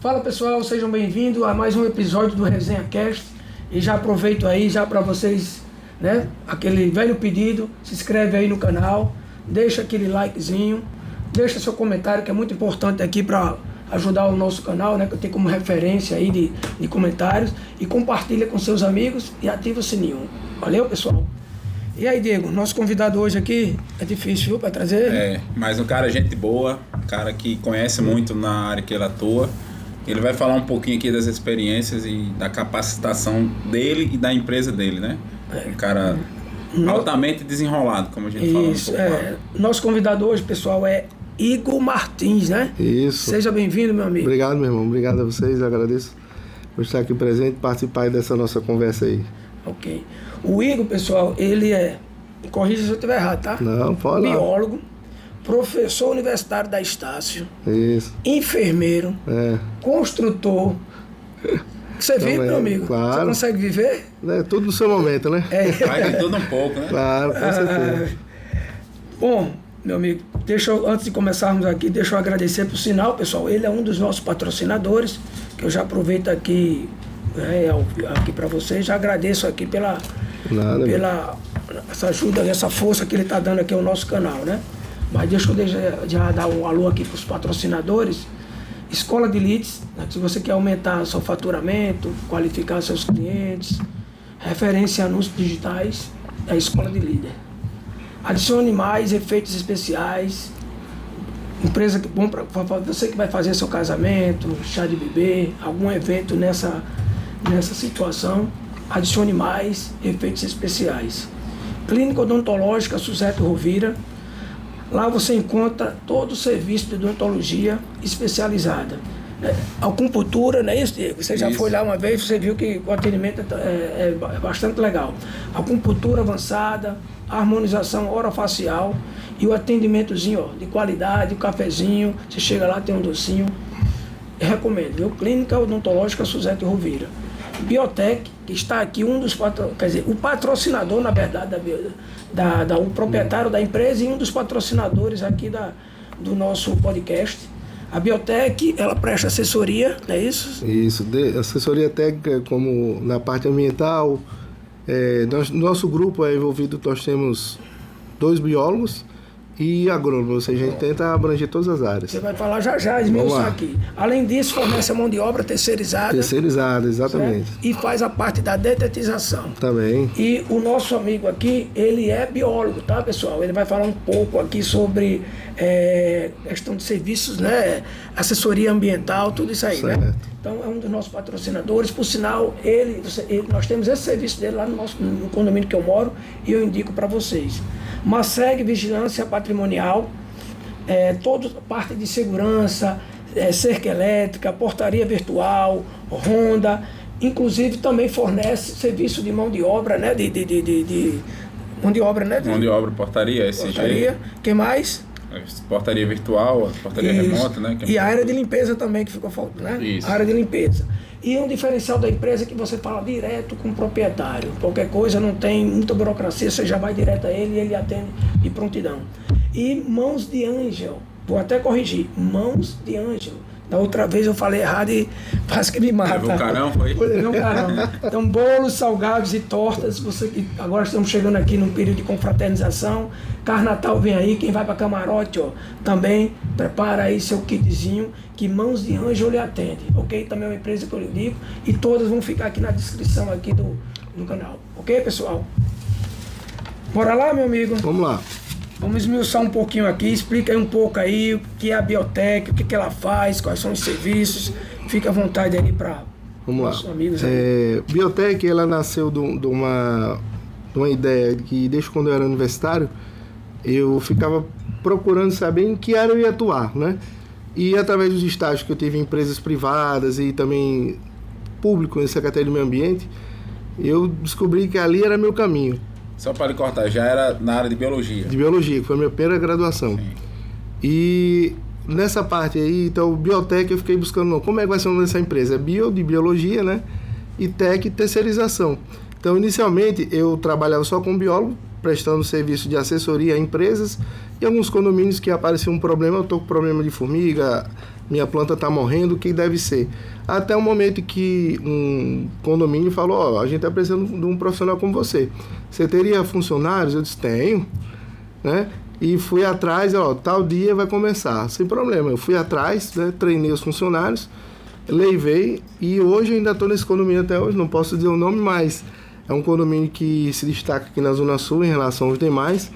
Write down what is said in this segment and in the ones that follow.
Fala pessoal, sejam bem-vindos a mais um episódio do Resenha Cast. E já aproveito aí já para vocês, né, aquele velho pedido, se inscreve aí no canal, deixa aquele likezinho, deixa seu comentário que é muito importante aqui para ajudar o nosso canal, né, que eu tenho como referência aí de comentários, e compartilha com seus amigos e ativa o sininho. Valeu, pessoal? E aí, Diego, nosso convidado hoje aqui é difícil, viu, para trazer? Mas um cara gente boa, um cara que conhece muito na área que ele atua. Ele vai falar um pouquinho aqui das experiências e da capacitação dele e da empresa dele, né? Um cara altamente desenrolado, como a gente falou. Isso, nosso convidado hoje, pessoal, é Igor Martins, né? Isso. Seja bem-vindo, meu amigo. Obrigado, meu irmão. Obrigado a vocês, agradeço por estar aqui presente e participar dessa nossa conversa aí. Ok. O Igor, pessoal, ele é, corrija se eu estiver errado, tá? Não, pode lá. Biólogo, professor universitário da Estácio, Isso. enfermeiro, construtor. Você vive, meu amigo? Claro. Você consegue viver? É tudo no seu momento, né? Vai de tudo um pouco, né? Claro, com certeza. Bom, meu amigo, antes de começarmos aqui, deixa eu agradecer por sinal, pessoal. Ele é um dos nossos patrocinadores, que eu já aproveito aqui, aqui para vocês. Já agradeço aqui pela essa ajuda, essa força que ele está dando aqui ao nosso canal, né? Mas deixa eu já dar um alô aqui para os patrocinadores. Escola de Leads, né? Se você quer aumentar seu faturamento, qualificar seus clientes, referência em anúncios digitais, é a Escola de Líder. Adicione mais efeitos especiais, empresa que bom para você que vai fazer seu casamento, chá de bebê, algum evento nessa situação, adicione mais efeitos especiais. Clínica Odontológica Suzete Rovira. Lá você encontra todo o serviço de odontologia especializada. Acupuntura, não é isso, Diego? Você já foi lá uma vez, você viu que o atendimento é bastante legal. Acupuntura avançada, harmonização orofacial e o atendimentozinho de qualidade, o cafezinho, você chega lá, tem um docinho. Eu recomendo, viu? Clínica Odontológica Suzete Rovira. Biotech, que está aqui, o patrocinador, na verdade, o proprietário da empresa e um dos patrocinadores aqui do nosso podcast. A Biotech, ela presta assessoria, não é isso? Isso, assessoria técnica como na parte ambiental. Nosso grupo é envolvido, nós temos 2 biólogos e agrônomo, ou seja, a gente tenta abranger todas as áreas. Você vai falar já, esmiuçar aqui. Além disso, fornece a mão de obra terceirizada. Terceirizada, exatamente. Certo? E faz a parte da detetização. Também. E o nosso amigo aqui, ele é biólogo, tá, pessoal? Ele vai falar um pouco aqui sobre questão de serviços, né? Assessoria ambiental, tudo isso aí, certo, né? Então, é um dos nossos patrocinadores. Por sinal, nós temos esse serviço dele lá no condomínio que eu moro e eu indico para vocês. Maceg Vigilância Patrimonial, toda parte de segurança, cerca elétrica, portaria virtual, ronda, inclusive também fornece serviço de mão de obra, né? Mão de obra, né? Mão de obra, portaria, SG. Portaria, que mais? Portaria virtual, portaria remota, né? E a área de limpeza também, que ficou faltando, né? Isso. A área de limpeza. E um diferencial da empresa é que você fala direto com o proprietário. Qualquer coisa, não tem muita burocracia, você já vai direto a ele e ele atende de prontidão. E Mãos de Ângelo, vou até corrigir, Mãos de Ângelo. Da outra vez eu falei errado e quase que me mata. Levou um carão, foi? Levou um carão. Então, bolos, salgados e tortas. Agora estamos chegando aqui num período de confraternização. Carnatal vem aí, quem vai para camarote, ó, também prepara aí seu kitzinho, que Mãos de Anjo lhe atende, ok? Também é uma empresa que eu lhe digo. E todas vão ficar aqui na descrição aqui do canal. Ok, pessoal? Bora lá, meu amigo? Vamos lá. Vamos esmiuçar um pouquinho aqui, explica aí um pouco aí o que é a Biotech, o que ela faz, quais são os serviços. Fica à vontade aí para nossos amigos aí. Biotech, ela nasceu de uma ideia que desde quando eu era universitário, eu ficava procurando saber em que área eu ia atuar, né? E através dos estágios que eu tive em empresas privadas e também público, em Secretaria do Meio Ambiente, eu descobri que ali era meu caminho. Só para lhe cortar, já era na área de biologia? De biologia, que foi a minha primeira graduação. Sim. E nessa parte aí, então, Biotech, eu fiquei buscando, como é que vai ser o nome dessa empresa? É bio, de biologia, né? E tech, terceirização. Então, inicialmente, eu trabalhava só com biólogo, prestando serviço de assessoria a empresas e alguns condomínios que aparecia um problema, eu estou com problema de formiga, minha planta está morrendo, o que deve ser? Até o momento que um condomínio falou, a gente está precisando de um profissional como você. Você teria funcionários? Eu disse, tenho, né? E fui atrás, tal dia vai começar, sem problema. Eu fui atrás, né? Treinei os funcionários, levei e hoje ainda estou nesse condomínio até hoje, não posso dizer o nome, mas é um condomínio que se destaca aqui na Zona Sul em relação aos demais.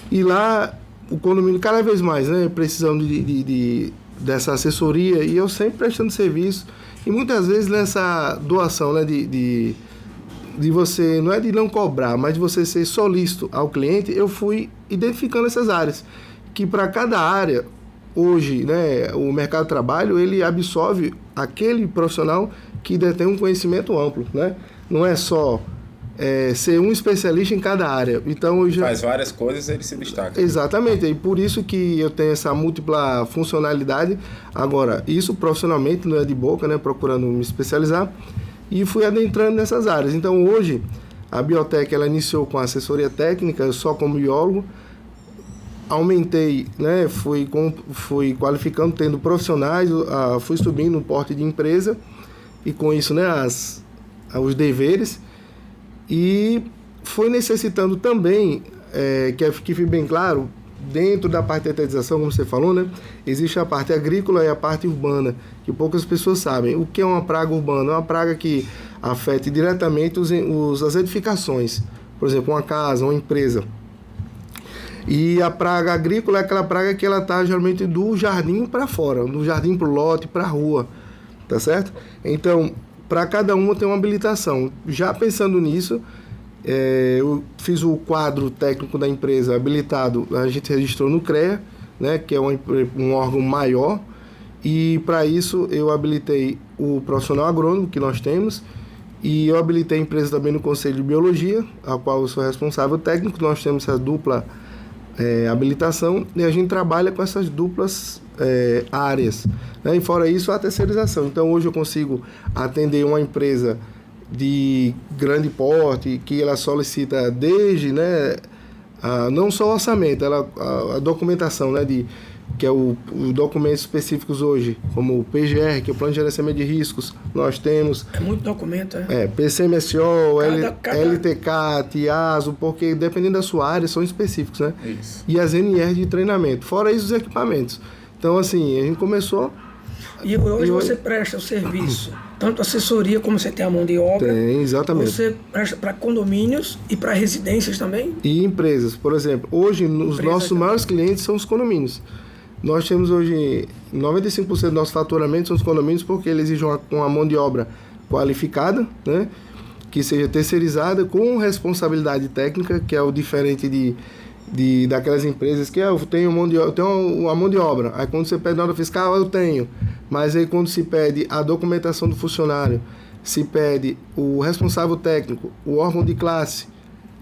E lá, o condomínio cada vez mais, né? Precisando dessa assessoria e eu sempre prestando serviço. E muitas vezes nessa doação, né? De você, não é de não cobrar, mas de você ser solícito ao cliente, eu fui identificando essas áreas. Que para cada área, hoje, né? O mercado de trabalho, ele absorve aquele profissional que detém um conhecimento amplo, né? Não é só ser um especialista em cada área. Então, eu já... Faz várias coisas, ele se destaca. Exatamente, e por isso que eu tenho essa múltipla funcionalidade. Agora, isso profissionalmente, não é de boca, né? Procurando me especializar. E fui adentrando nessas áreas. Então, hoje, a Biotech, ela iniciou com assessoria técnica, só como biólogo. Aumentei, né? Fui qualificando, tendo profissionais, fui subindo no porte de empresa. E com isso, né? Os deveres, e foi necessitando também, que fique bem claro, dentro da parte de tetanização, como você falou, né, existe a parte agrícola e a parte urbana, que poucas pessoas sabem. O que é uma praga urbana? É uma praga que afeta diretamente as edificações, por exemplo, uma casa, uma empresa. E a praga agrícola é aquela praga que ela está geralmente do jardim para fora, do jardim para o lote, para a rua, tá certo? Então, para cada uma tem uma habilitação. Já pensando nisso, eu fiz o quadro técnico da empresa habilitado, a gente registrou no CREA, né, que é um órgão maior, e para isso eu habilitei o profissional agrônomo que nós temos, e eu habilitei a empresa também no Conselho de Biologia, a qual eu sou responsável técnico. Nós temos essa dupla habilitação e a gente trabalha com essas duplas áreas, né? E fora isso, a terceirização. Então, hoje eu consigo atender uma empresa de grande porte que ela solicita desde, né, não só o orçamento, a documentação, né, que é os documentos específicos hoje, como o PGR, que é o Plano de Gerenciamento de Riscos, nós temos... É muito documento, PCMSO, LTK, TIASO, porque dependendo da sua área, são específicos, né? Isso. E as NR de treinamento, fora isso os equipamentos. Então, assim, a gente começou... E hoje você presta o serviço, tanto assessoria como você tem a mão de obra. Tem, exatamente. Você presta para condomínios e para residências também? E empresas, por exemplo. Hoje, os nossos maiores clientes são os condomínios. Nós temos hoje 95% do nosso faturamento são os condomínios, porque eles exigem uma mão de obra qualificada, né? Que seja terceirizada com responsabilidade técnica, que é o diferente daquelas empresas que eu tenho uma mão de obra. Aí quando você pede nota fiscal, eu tenho. Mas aí quando se pede a documentação do funcionário, se pede o responsável técnico, o órgão de classe,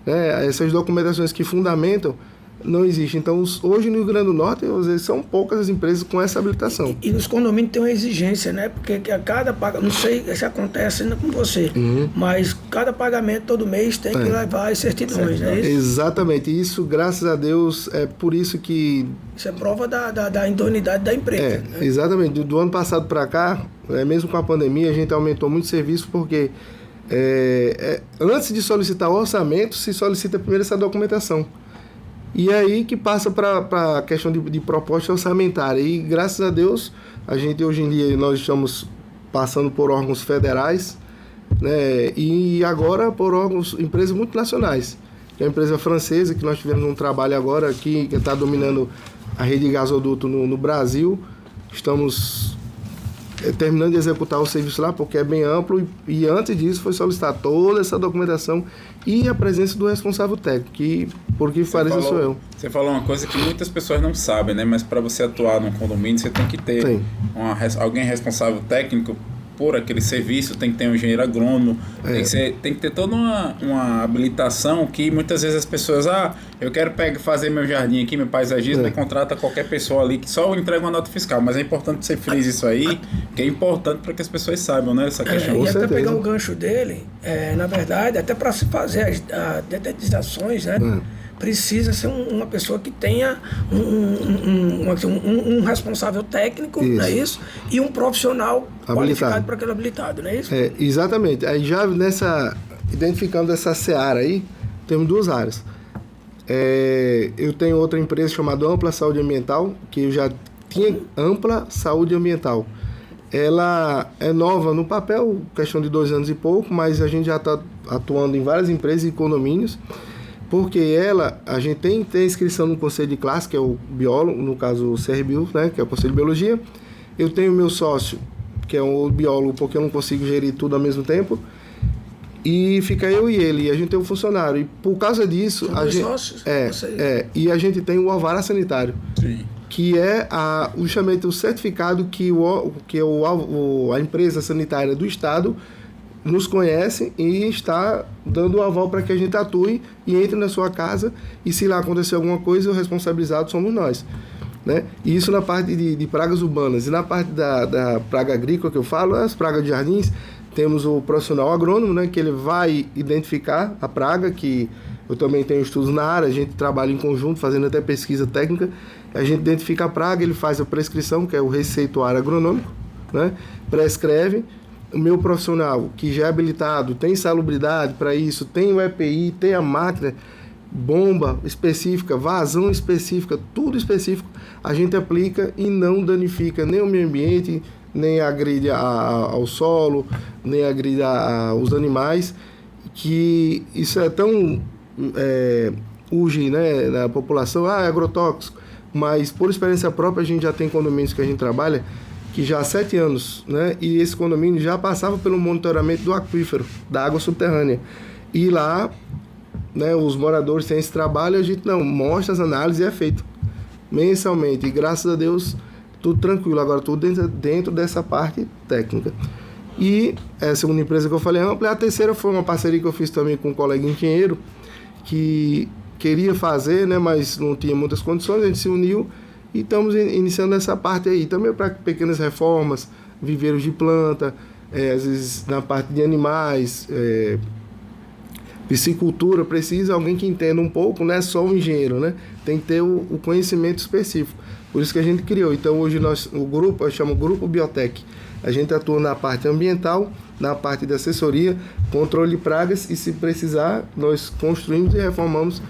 né? Essas documentações que fundamentam, não existe. Então, hoje no Rio Grande do Norte, às vezes, são poucas as empresas com essa habilitação. E nos condomínios tem uma exigência, né? Porque a cada pagamento, não sei se acontece ainda com você, mas cada pagamento todo mês tem que levar as certidões, né? Exatamente. Isso, graças a Deus, é por isso que... Isso é prova da idoneidade da empresa. Né? Exatamente. Do ano passado para cá, mesmo com a pandemia, a gente aumentou muito o serviço, porque antes de solicitar o orçamento, se solicita primeiro essa documentação. E aí que passa para a questão de proposta orçamentária. E graças a Deus, a gente hoje em dia nós estamos passando por órgãos federais, né? E agora por empresas multinacionais. Que é a empresa francesa, que nós tivemos um trabalho agora aqui, que está dominando a rede de gasoduto no Brasil. Estamos terminando de executar o serviço lá, porque é bem amplo, e antes disso foi solicitar toda essa documentação e a presença do responsável técnico, que, por que pareça, sou eu. Você falou uma coisa que muitas pessoas não sabem, né? Mas para você atuar num condomínio, você tem que ter alguém responsável técnico por aquele serviço, tem que ter um engenheiro agrônomo, tem que ter toda uma habilitação que muitas vezes as pessoas, eu quero fazer meu jardim aqui, meu paisagismo, e contrata qualquer pessoa ali que só entrega uma nota fiscal. Mas é importante que você frise isso aí, que é importante para que as pessoas saibam, né, essa questão. E até pegar o gancho dele, na verdade, até para se fazer as detetizações, né? Precisa ser uma pessoa que tenha um responsável técnico, não é isso? E um profissional qualificado para aquele habilitado, não é isso? Exatamente. Aí já identificando essa seara aí, temos 2 áreas. Eu tenho outra empresa chamada Ampla Saúde Ambiental, que eu já tinha Ampla Saúde Ambiental. Ela é nova no papel, questão de 2 anos e pouco, mas a gente já está atuando em várias empresas e condomínios. Porque a gente tem inscrição no Conselho de Classe, que é o biólogo, no caso o CRBio, né, que é o Conselho de Biologia. Eu tenho meu sócio, que é o biólogo, porque eu não consigo gerir tudo ao mesmo tempo. E fica eu e ele, e a gente tem um funcionário. E por causa disso... Sócios? E a gente tem o alvará sanitário. Sim. Que é justamente o certificado que a empresa sanitária do Estado nos conhece e está dando o aval para que a gente atue e entre na sua casa, e se lá acontecer alguma coisa, o responsabilizado somos nós, né? E isso na parte de pragas urbanas. E na parte da praga agrícola que eu falo, as pragas de jardins, temos o profissional agrônomo, né, que ele vai identificar a praga, que eu também tenho estudos na área, a gente trabalha em conjunto, fazendo até pesquisa técnica, a gente identifica a praga, ele faz a prescrição, que é o receituário agronômico, né, prescreve. O meu profissional, que já é habilitado, tem salubridade para isso, tem o EPI, tem a máquina, bomba específica, vazão específica, tudo específico, a gente aplica e não danifica nem o meio ambiente, nem agride ao solo, nem agride os animais, que isso é tão urge, né, na população, é agrotóxico, mas por experiência própria a gente já tem condomínios que a gente trabalha, que já há 7 anos, né? E esse condomínio já passava pelo monitoramento do aquífero, da água subterrânea. E lá, né, os moradores têm esse trabalho, a gente não mostra as análises e é feito mensalmente. E graças a Deus, tudo tranquilo. Agora, tudo dentro dessa parte técnica. E a segunda empresa que eu falei, Ampla. A terceira foi uma parceria que eu fiz também com um colega engenheiro, que queria fazer, né, mas não tinha muitas condições, a gente se uniu. E estamos iniciando essa parte aí, também para pequenas reformas, viveiros de planta, às vezes na parte de animais, piscicultura, precisa alguém que entenda um pouco, não é só o engenheiro, né? Tem que ter o conhecimento específico. Por isso que a gente criou. Então hoje o grupo, eu chamo Grupo Biotech. A gente atua na parte ambiental, na parte de assessoria, controle de pragas e, se precisar, nós construímos e reformamos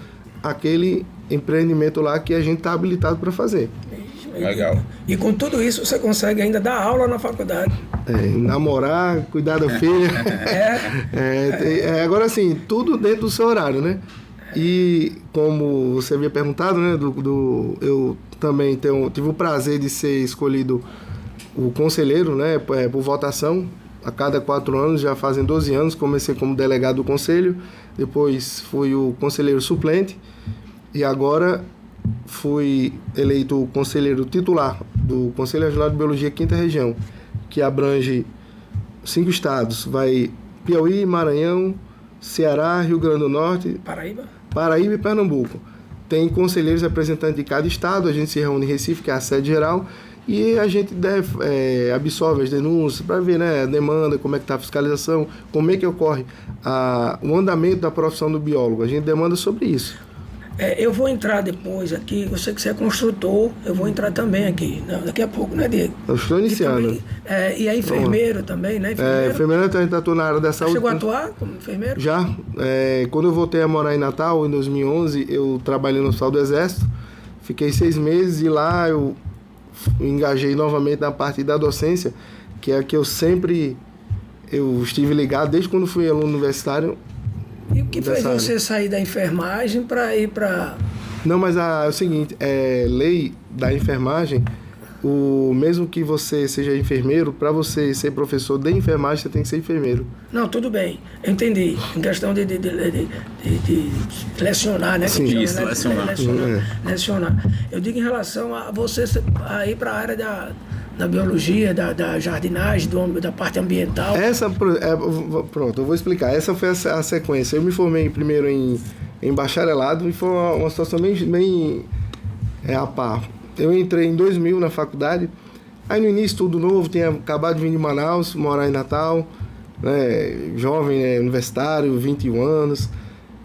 aquele empreendimento lá que a gente está habilitado para fazer. Legal. E com tudo isso você consegue ainda dar aula na faculdade. Namorar, cuidar da filha. Agora assim, tudo dentro do seu horário, né? E como você havia perguntado, né? Eu também tive o prazer de ser escolhido o conselheiro, né? Por votação. A cada 4 anos, já fazem 12 anos, comecei como delegado do conselho, depois fui o conselheiro suplente e agora fui eleito o conselheiro titular do Conselho Regional de Biologia 5ª Região, que abrange 5 estados, vai Piauí, Maranhão, Ceará, Rio Grande do Norte, Paraíba e Pernambuco. Tem conselheiros representantes de cada estado, a gente se reúne em Recife, que é a sede geral, e a gente absorve as denúncias para ver, né, a demanda, como é que está a fiscalização, como é que ocorre o andamento da profissão do biólogo. A gente demanda sobre isso. Eu vou entrar depois aqui, eu sei que você é construtor, eu vou entrar também aqui, daqui a pouco, né, Diego? Eu estou iniciando. E é enfermeiro também, né? Enfermeiro, a gente atua na área da saúde. Chegou a atuar como enfermeiro? Já. Quando eu voltei a morar em Natal, em 2011, eu trabalhei no Hospital do Exército, fiquei 6 meses e lá eu engajei novamente na parte da docência, que é a que eu estive ligado desde quando fui aluno universitário. E o que fez você sair da enfermagem para ir para... Não, mas é o seguinte, lei da enfermagem, mesmo que você seja enfermeiro, para você ser professor de enfermagem, você tem que ser enfermeiro. Não, tudo bem, eu entendi. Em questão de lecionar, né? Sim, isso, lecionar. Lecionar. Eu digo em relação a você ir para a área na biologia, da jardinagem, da parte ambiental? Pronto, eu vou explicar. Essa foi a sequência. Eu me formei primeiro em bacharelado e foi uma situação bem a par. Eu entrei em 2000 na faculdade, aí no início tudo novo, tinha acabado de vir de Manaus, morar em Natal, né, jovem, né, universitário, 21 anos,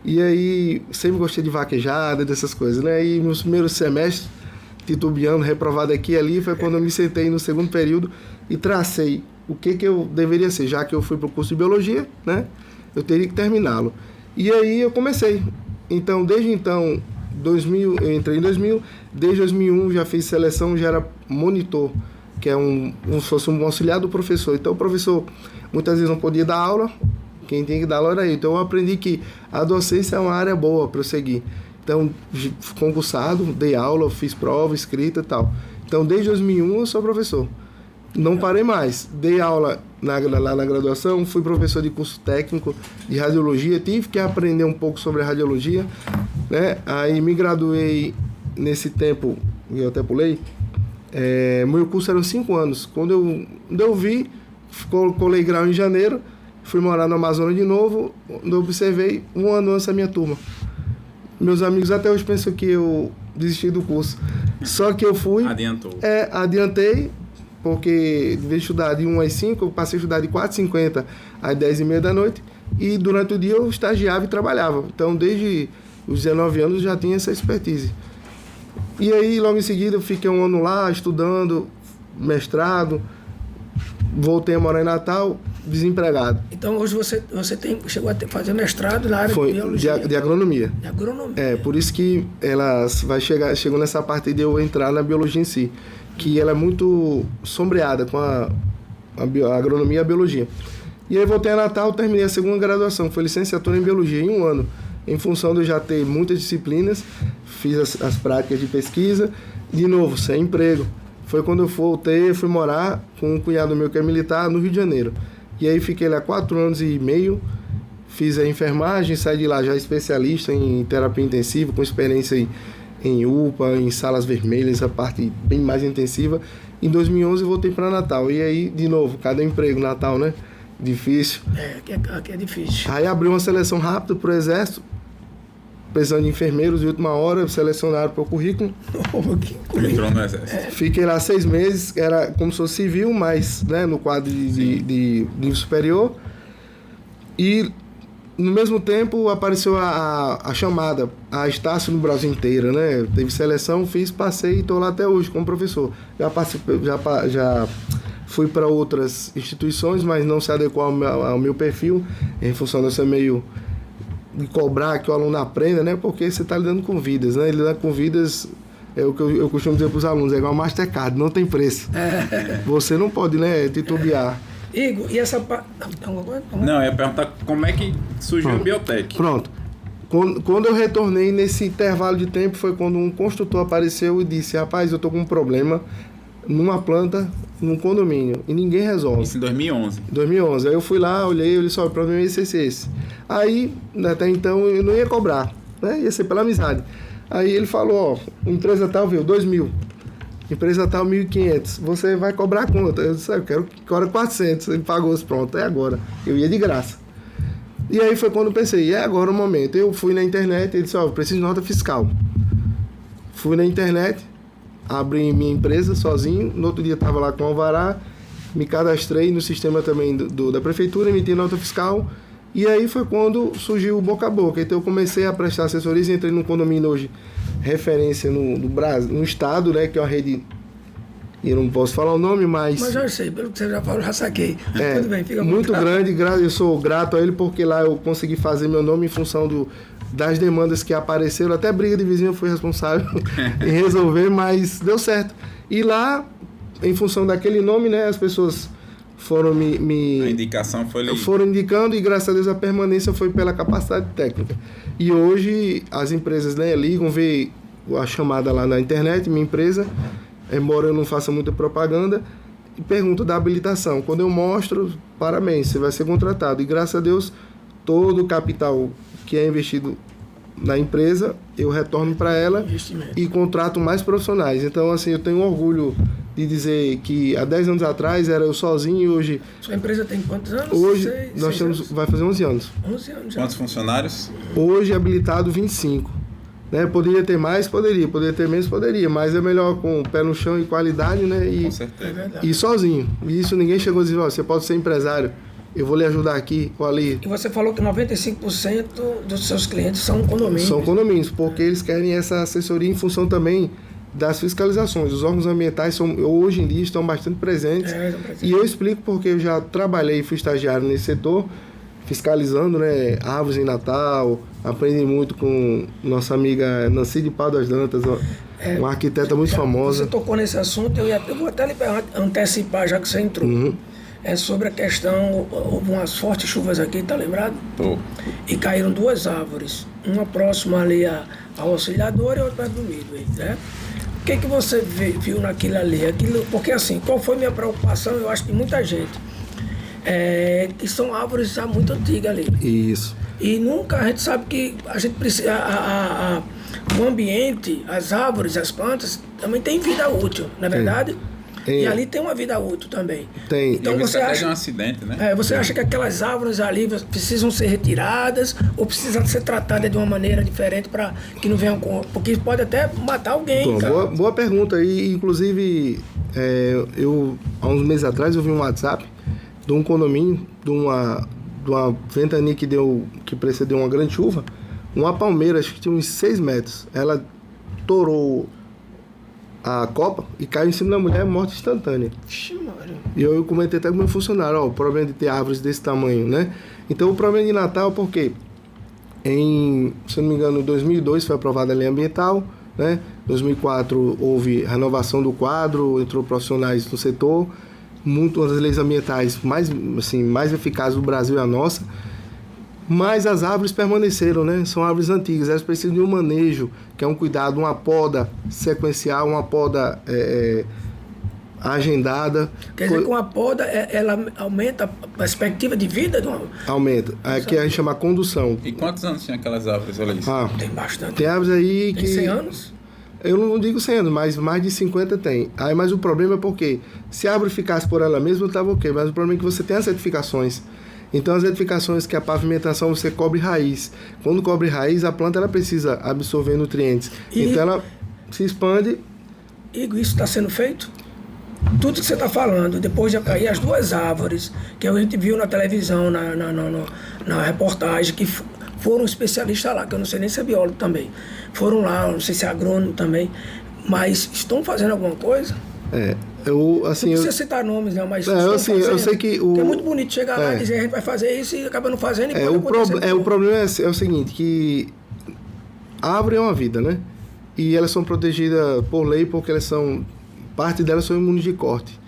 e aí sempre gostei de vaquejada, dessas coisas, né, e nos primeiros semestres, titubeando, reprovado aqui e ali, foi quando eu me sentei no segundo período e tracei o que eu deveria ser, já que eu fui para o curso de biologia, né, eu teria que terminá-lo. E aí eu comecei. Então, desde então, 2000, eu entrei em 2000, desde 2001 já fiz seleção, já era monitor, que é se fosse um auxiliar do professor. Então o professor muitas vezes não podia dar aula, quem tinha que dar aula era eu. Então eu aprendi que a docência é uma área boa para eu seguir. Então, concursado, dei aula, fiz prova, escrita e tal. Então desde 2001 eu sou professor. Não parei mais. Dei aula lá na graduação, fui professor de curso técnico de radiologia, tive que aprender um pouco sobre a radiologia, né? Aí me graduei nesse tempo, eu até pulei, meu curso eram 5 anos. Quando eu vi, colei grau em janeiro, fui morar no Amazonas de novo, onde eu observei 1 ano antes da minha turma. Meus amigos até hoje pensam que eu desisti do curso. Só que eu fui... Adiantei, porque de vez de estudar de 1 às 5, eu passei a estudar de 4h50 às 10h30 da noite, e durante o dia eu estagiava e trabalhava. Então, desde os 19 anos, já tinha essa expertise. E aí, logo em seguida, eu fiquei 1 ano lá, estudando, mestrado, voltei a morar em Natal, desempregado. Então, hoje você chegou a fazer mestrado na área de biologia? De agronomia. De agronomia. Por isso que ela chegou nessa parte de eu entrar na biologia em si, que ela é muito sombreada com a agronomia e a biologia. E aí voltei a Natal, terminei a segunda graduação, foi licenciatura em biologia em 1 ano, em função de eu já ter muitas disciplinas, fiz as práticas de pesquisa, de novo, sem emprego. Foi quando eu voltei, fui morar com um cunhado meu que é militar no Rio de Janeiro. E aí fiquei lá 4 anos e meio, fiz a enfermagem, saí de lá já especialista em terapia intensiva, com experiência em UPA, em salas vermelhas, a parte bem mais intensiva. Em 2011 voltei para Natal. E aí, de novo, cada emprego, Natal, né? Difícil. Aqui é difícil. Aí abri uma seleção rápida para o Exército, precisando de enfermeiros de última hora, selecionaram para o currículo. Entrou no Exército. Fiquei lá 6 meses, era como se fosse civil, mas né, no quadro de nível superior. E no mesmo tempo apareceu a chamada, a Estácio no Brasil inteiro, né? Teve seleção, passei e estou lá até hoje como professor. Já fui para outras instituições, mas não se adequou ao meu perfil, em função de eu ser meio de cobrar que o aluno aprenda, né? Porque você está lidando com vidas, né? Lidar com vidas é o que eu costumo dizer para os alunos, é igual Mastercard, não tem preço. Você não pode, né, titubear. Igor, e essa parte... Não, eu ia perguntar como é que surgiu a Biotech. Pronto. Quando eu retornei nesse intervalo de tempo, foi quando um construtor apareceu e disse: rapaz, eu tô com um problema numa planta, num condomínio, e ninguém resolve. Isso em 2011. 2011. Aí eu fui lá, olhei, ele só, o problema é esse. Aí, até então, eu não ia cobrar, né? Ia ser pela amizade. Aí ele falou: ó, empresa tal veio 2.000. Empresa tal 1.500, você vai cobrar quanto? Eu disse: eu quero que cobre 400. Ele pagou, pronto, é agora. Eu ia de graça. E aí foi quando eu pensei: é agora o momento. Eu fui na internet, ele disse: ó, eu preciso de nota fiscal. Fui na internet, abri minha empresa sozinho, no outro dia estava lá com o alvará, me cadastrei no sistema também da prefeitura, emiti nota fiscal, e aí foi quando surgiu o boca a boca. Então eu comecei a prestar assessorias, entrei num condomínio hoje referência no Brasil, no estado, né, que é uma rede, eu não posso falar o nome, mas eu sei, pelo que você já falou, já saquei. Tudo bem, fica muito grande, eu sou grato a ele, porque lá eu consegui fazer meu nome em função das demandas que apareceram, até briga de vizinho eu fui responsável em resolver, mas deu certo. E lá, em função daquele nome, né, as pessoas foram a indicação foi ali. Foram indicando, e graças a Deus a permanência foi pela capacidade técnica. E hoje as empresas, né, ligam, vê a chamada lá na internet, minha empresa, embora eu não faça muita propaganda, e pergunta da habilitação. Quando eu mostro, parabéns, você vai ser contratado. E graças a Deus, todo o capital que é investido na empresa, eu retorno para ela e contrato mais profissionais. Então, assim, eu tenho orgulho de dizer que há 10 anos atrás era eu sozinho e hoje... Sua empresa tem quantos anos? Hoje nós temos, anos? vai fazer 11 anos. 11 anos já. Quantos funcionários? Hoje habilitado 25. Né? Poderia ter mais? Poderia ter menos? Poderia, mas é melhor com o pé no chão e qualidade, né? Com É certeza. verdade. E sozinho. E isso ninguém chegou a dizer, ó, você pode ser empresário, eu vou lhe ajudar aqui ou ali. E você falou que 95% dos seus clientes são condomínios. São condomínios, porque eles querem essa assessoria em função também das fiscalizações. Os órgãos ambientais hoje em dia estão bastante presentes. E eu explico porque eu já trabalhei e fui estagiário nesse setor, fiscalizando, né, árvores em Natal. Aprendi muito com nossa amiga Nancy de Pau das Dantas, uma arquiteta muito famosa. Você tocou nesse assunto, eu vou até lhe antecipar, já que você entrou. Uhum. É sobre a questão, houve umas fortes chuvas aqui, tá lembrado? Tô. E caíram 2 árvores, uma próxima ali ao Auxiliador e outra perto do Midway, né? O que você viu naquilo ali? Porque assim, qual foi minha preocupação, eu acho que muita gente, que são árvores já muito antigas ali. Isso. E nunca, a gente sabe que a gente precisa, o ambiente, as árvores, as plantas, também tem vida útil, não é verdade? E ali tem uma vida útil também. Tem. Então Você você até de acha, um acidente, né? você acha que aquelas árvores ali precisam ser retiradas ou precisam ser tratadas de uma maneira diferente para que não venham com... Porque pode até matar alguém, Bom, cara. boa pergunta. E, inclusive, eu, há uns meses atrás, eu vi um WhatsApp de um condomínio, de uma ventania que precedeu uma grande chuva, uma palmeira, acho que tinha uns 6 metros. Ela torou a copa e caiu em cima da mulher, morte instantânea. Vixe, Mário. E eu comentei até com o meu funcionário, o problema de ter árvores desse tamanho, né? Então, o problema de Natal, porque se eu não me engano, em 2002 foi aprovada a lei ambiental, né? Em 2004 houve renovação do quadro, entrou profissionais no setor. Uma das leis ambientais mais eficazes do Brasil é a nossa. Mas as árvores permaneceram, né? São árvores antigas, elas precisam de um manejo, que é um cuidado, uma poda sequencial, uma poda agendada. Quer dizer, com a poda, ela aumenta a perspectiva de vida de uma... Aumenta. Que a gente chama condução. E quantos anos tinha aquelas árvores? Olha isso. Tem bastante. Tem árvores aí que... Tem 100 anos? Eu não digo 100 anos, mas mais de 50 tem. Mas o problema é porque, se a árvore ficasse por ela mesma, estava ok. Mas o problema é que você tem as edificações. Então, as edificações que a pavimentação, você cobre raiz. Quando cobre raiz, a planta ela precisa absorver nutrientes. Então, ela se expande. Igor, isso está sendo feito? Tudo que você está falando, depois de cair as 2 árvores, que a gente viu na televisão, na reportagem, que foram especialistas lá, que eu não sei nem se é biólogo também. Foram lá, não sei se é agrônomo também. Mas estão fazendo alguma coisa? Não precisa citar nomes, não, mas eu sei que é muito bonito chegar lá e dizer a gente vai fazer isso e acaba não fazendo. E o problema é o seguinte, que a árvore é uma vida, né? E elas são protegidas por lei porque parte delas são imunes de corte.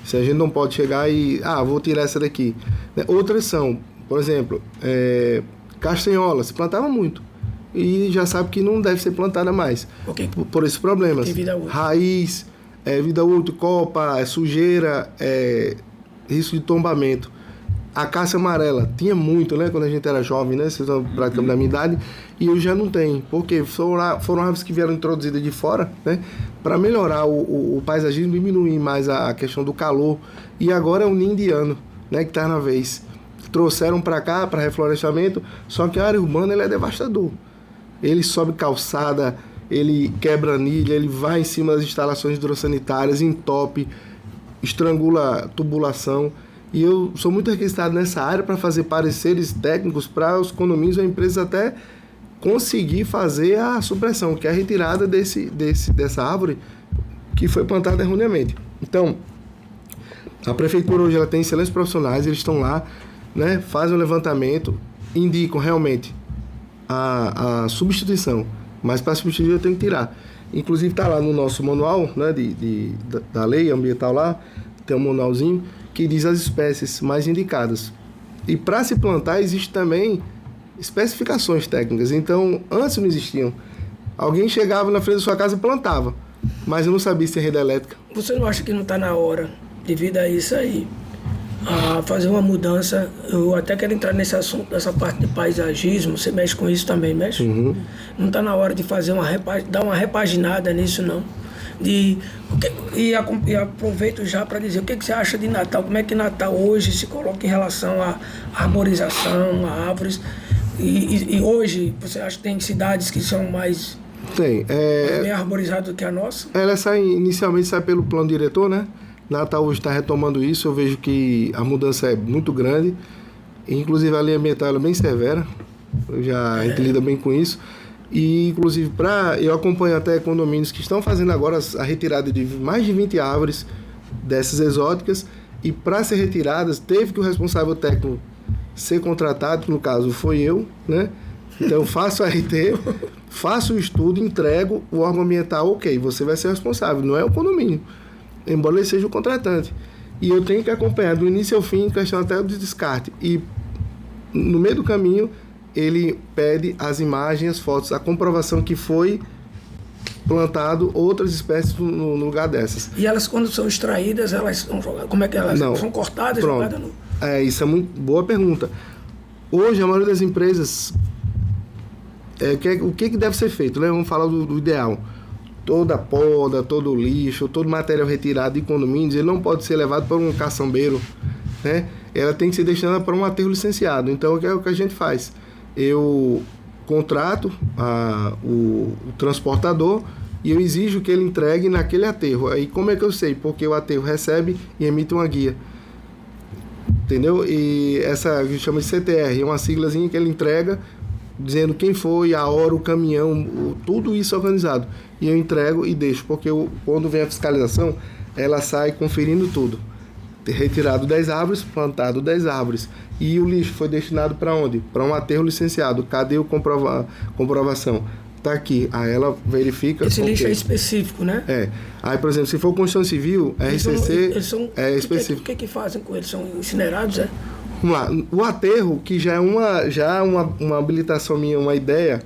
Se a gente não pode chegar e, vou tirar essa daqui. Outras são, por exemplo, castanhola, se plantava muito. E já sabe que não deve ser plantada mais. Por esses problemas. Raiz, vida útil, copa, sujeira, risco de tombamento. A caça amarela tinha muito, né? Quando a gente era jovem, né? Vocês estão praticamente da minha idade. E hoje já não tem. Porque foram aves que vieram introduzidas de fora, né? Para melhorar o paisagismo, diminuir mais a questão do calor. E agora é o ninho indiano, né? Que está na vez. Trouxeram para cá, para reflorestamento. Só que a área urbana ele é devastador. Ele sobe calçada, ele quebra anilha, ele vai em cima das instalações hidrossanitárias, entope, estrangula tubulação. E eu sou muito requisitado nessa área para fazer pareceres técnicos para os condomínios ou empresas até conseguir fazer a supressão, que é a retirada dessa árvore que foi plantada erroneamente. Então, a prefeitura hoje ela tem excelentes profissionais, eles estão lá, né, fazem o levantamento, indicam realmente a substituição, mas para substituir eu tenho que tirar. Inclusive está lá no nosso manual, né, da lei ambiental lá, tem um manualzinho que diz as espécies mais indicadas. E para se plantar existe também especificações técnicas. Então, antes não existiam. Alguém chegava na frente da sua casa e plantava, mas eu não sabia se tinha rede elétrica. Você não acha que não está na hora, devido a isso aí, a fazer uma mudança? Eu até quero entrar nesse assunto, nessa parte de paisagismo. Você mexe com isso também, mexe? Uhum. Não está na hora de fazer dar uma repaginada nisso, não? E aproveito já para dizer, o que você acha de Natal? Como é que Natal hoje se coloca em relação à arborização, a árvores? E hoje, você acha que tem cidades que são mais bem arborizadas do que a nossa? Ela inicialmente sai pelo plano diretor, né? Natal hoje está retomando isso, eu vejo que a mudança é muito grande, inclusive a lei ambiental é bem severa, a gente lida bem com isso, e inclusive eu acompanho até condomínios que estão fazendo agora a retirada de mais de 20 árvores dessas exóticas, e para ser retiradas teve que o responsável técnico ser contratado, que no caso foi eu, né? Então eu faço a RT, faço o estudo, entrego o órgão ambiental, ok, você vai ser responsável, não é o condomínio, embora ele seja o contratante. E eu tenho que acompanhar do início ao fim, questão até do descarte. E no meio do caminho, ele pede as imagens, as fotos, a comprovação que foi plantado outras espécies no lugar dessas. E elas, quando são extraídas, elas são jogadas? Como é que elas são cortadas? Pronto. Jogadas no... Isso é muito boa pergunta. Hoje, a maioria das empresas, o que deve ser feito, né? Vamos falar do ideal. Toda poda, todo lixo, todo material retirado de condomínios, ele não pode ser levado para um caçambeiro, né? Ela tem que ser destinada para um aterro licenciado. Então, é o que a gente faz. Eu contrato o transportador e eu exijo que ele entregue naquele aterro. Aí, como é que eu sei? Porque o aterro recebe e emite uma guia. Entendeu? E essa a gente chama de CTR, é uma siglazinha que ele entrega, dizendo quem foi, a hora, o caminhão, tudo isso organizado. E eu entrego e deixo, porque quando vem a fiscalização, ela sai conferindo tudo. Retirado 10 árvores, plantado 10 árvores. E o lixo foi destinado para onde? Para um aterro licenciado. Cadê a comprovação? Está aqui. Aí ela verifica... Esse lixo é específico, né? Aí, por exemplo, se for construção civil, RCC é específico. O que fazem com eles? São incinerados, é? Vamos lá. O aterro, que já é uma habilitação minha, uma ideia,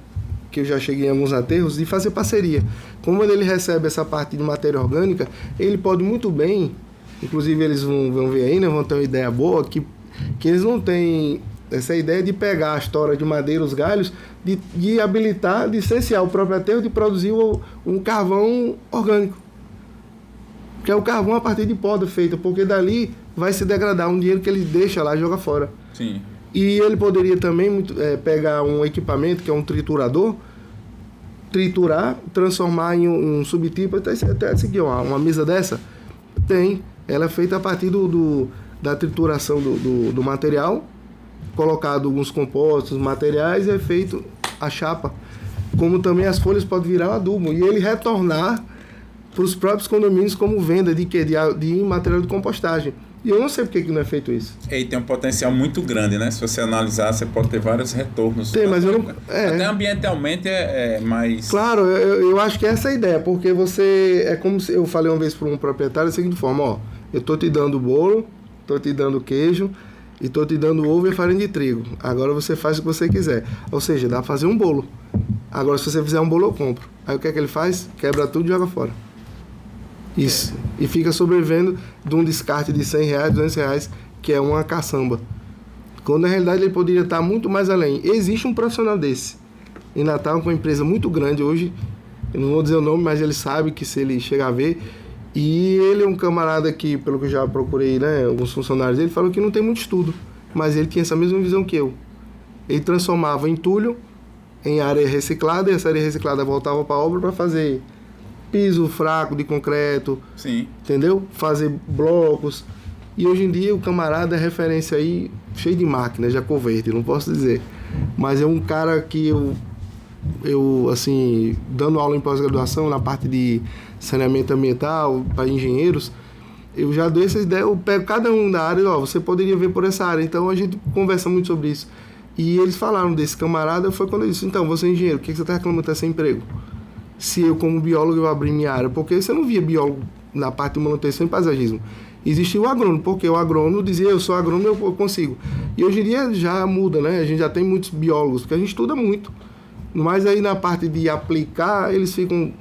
que eu já cheguei em alguns aterros, de fazer parceria. Como ele recebe essa parte de matéria orgânica, ele pode muito bem, inclusive eles vão ver aí, né, vão ter uma ideia boa, que eles não têm essa ideia de pegar as toras de madeira, os galhos, de habilitar, de licenciar o próprio aterro, de produzir um carvão orgânico. Que é o carvão a partir de poda feita, porque dali vai se degradar um dinheiro que ele deixa lá e joga fora. Sim. E ele poderia também pegar um equipamento, que é um triturador, triturar, transformar em um subtipo, até essa aqui, uma mesa dessa, ela é feita a partir da trituração do material, colocado alguns compostos, materiais, e é feito a chapa. Como também as folhas podem virar um adubo, e ele retornar para os próprios condomínios como venda de material de compostagem. E eu não sei por que não é feito isso. E tem um potencial muito grande, né? Se você analisar, você pode ter vários retornos. Tem, mas eu não... Até ambientalmente é mais... Claro, eu acho que essa é a ideia, porque você... É como eu falei uma vez para um proprietário da seguinte forma, eu estou te dando bolo, estou te dando queijo, e estou te dando ovo e farinha de trigo. Agora você faz o que você quiser. Ou seja, dá para fazer um bolo. Agora, se você fizer um bolo, eu compro. Aí o que é que ele faz? Quebra tudo e joga fora. Isso. E fica sobrevivendo de um descarte de R$100, R$200, que é uma caçamba. Quando na realidade ele poderia estar muito mais além. Existe um profissional desse em Natal, com uma empresa muito grande hoje. Eu não vou dizer o nome, mas ele sabe que se ele chegar a ver. E ele é um camarada que, pelo que eu já procurei, né, alguns funcionários dele, falou que não tem muito estudo. Mas ele tinha essa mesma visão que eu. Ele transformava entulho em areia reciclada, e essa areia reciclada voltava para a obra para fazer piso fraco de concreto. Sim. Entendeu? Fazer blocos. E hoje em dia o camarada é referência aí, cheio de máquina, Jacob Verde, não posso dizer. Mas é um cara que eu assim, dando aula em pós-graduação na parte de saneamento ambiental para engenheiros, eu já dou essa ideia, eu pego cada um da área, você poderia ver por essa área. Então a gente conversa muito sobre isso. E eles falaram desse camarada, foi quando eu disse, então, você é engenheiro, por que você está reclamando de ter sem emprego? Se eu, como biólogo, eu abrir minha área, porque você não via biólogo na parte de manutenção e paisagismo. Existia o agrônomo, porque o agrônomo dizia, eu sou agrônomo, eu consigo. E hoje em dia já muda, né? A gente já tem muitos biólogos, porque a gente estuda muito. Mas aí na parte de aplicar, eles ficam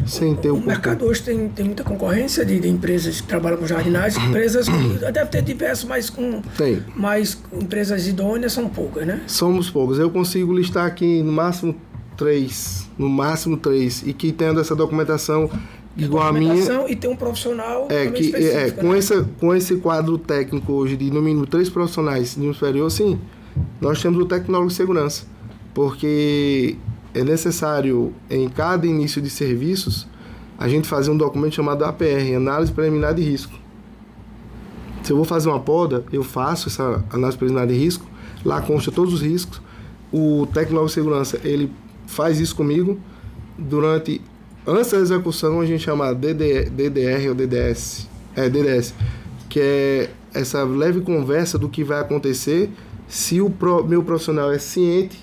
sem ter o mercado hoje tem muita concorrência de empresas que trabalham com jardinagem, empresas, deve ter diversas, mas empresas idôneas são poucas, né? Somos poucos. Eu consigo listar aqui no máximo 3, e que tendo essa documentação igual a minha, e tem um profissional com esse quadro técnico hoje de no mínimo 3 profissionais de nível superior, sim, nós temos o tecnólogo de segurança, porque é necessário em cada início de serviços a gente fazer um documento chamado APR, Análise Preliminar de Risco. Se eu vou fazer uma poda, eu faço essa análise preliminar de risco, lá consta todos os riscos, o tecnólogo de segurança ele faz isso comigo antes da execução. A gente chama DDR ou DDS, que é essa leve conversa do que vai acontecer se o meu profissional é ciente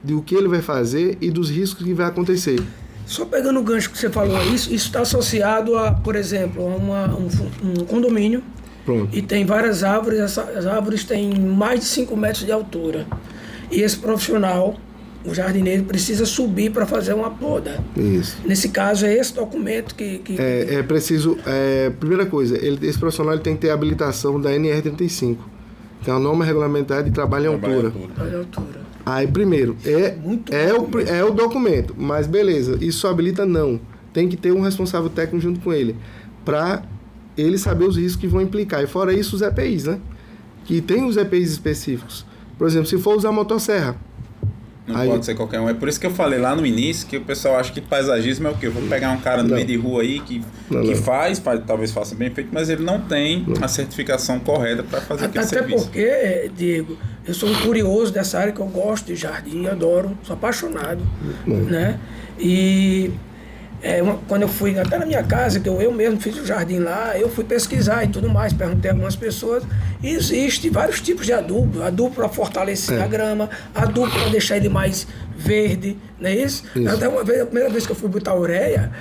do que ele vai fazer e dos riscos que vai acontecer. Só pegando o gancho que você falou, isso está associado a, por exemplo, a um condomínio. Pronto. E tem várias árvores, essas árvores têm mais de 5 metros de altura. E esse profissional, o jardineiro, precisa subir para fazer uma poda. Isso. Nesse caso, é esse documento que... É preciso... primeira coisa, esse profissional ele tem que ter habilitação da NR35, que é a norma regulamentar de trabalho em altura. Aí, primeiro, é o documento, mas beleza, isso habilita não. Tem que ter um responsável técnico junto com ele, para ele saber os riscos que vão implicar. E fora isso, os EPIs, né? Que tem os EPIs específicos. Por exemplo, se for usar motosserra. Não pode ser qualquer um. É por isso que eu falei lá no início que o pessoal acha que paisagismo é o quê? Eu vou pegar um cara no meio de rua aí que faz, talvez faça bem feito, mas ele não tem a certificação correta para fazer aquele serviço. Até porque, Diego, eu sou um curioso dessa área, que eu gosto de jardim, adoro, sou apaixonado, né? E quando eu fui até na minha casa, que eu mesmo fiz o jardim lá, eu fui pesquisar e tudo mais, perguntei a algumas pessoas, e existe vários tipos de adubo para fortalecer a grama, adubo para deixar ele mais verde, não é isso? Até uma vez, a primeira vez que eu fui botar ureia,